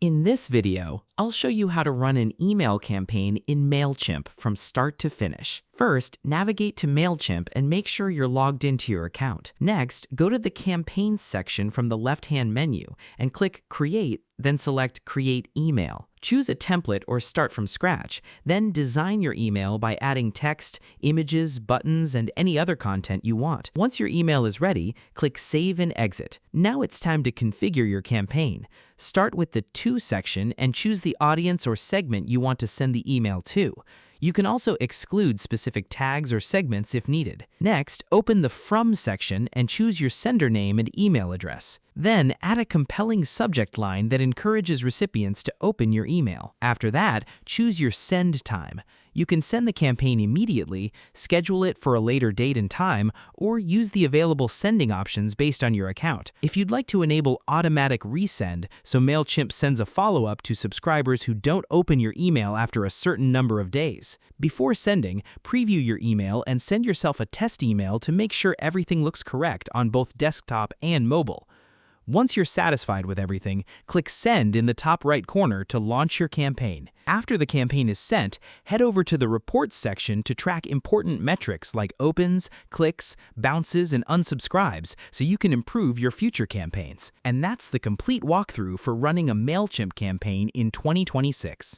In this video, I'll show you how to run an email campaign in Mailchimp from start to finish. First, navigate to Mailchimp and make sure you're logged into your account. Next, go to the Campaigns section from the left-hand menu and click Create, then select Create Email. Choose a template or start from scratch, then design your email by adding text, images, buttons, and any other content you want. Once your email is ready, click Save and Exit. Now it's time to configure your campaign. Start with the To section and choose the audience or segment you want to send the email to. You can also exclude specific tags or segments if needed. Next, open the From section and choose your sender name and email address. Then, add a compelling subject line that encourages recipients to open your email. After that, choose your send time. You can send the campaign immediately, schedule it for a later date and time, or use the available sending options based on your account. If you'd like to enable automatic resend, so Mailchimp sends a follow-up to subscribers who don't open your email after a certain number of days. Before sending, preview your email and send yourself a test email to make sure everything looks correct on both desktop and mobile. Once you're satisfied with everything, click Send in the top right corner to launch your campaign. After the campaign is sent, head over to the Reports section to track important metrics like opens, clicks, bounces, and unsubscribes so you can improve your future campaigns. And that's the complete walkthrough for running a Mailchimp campaign in 2026.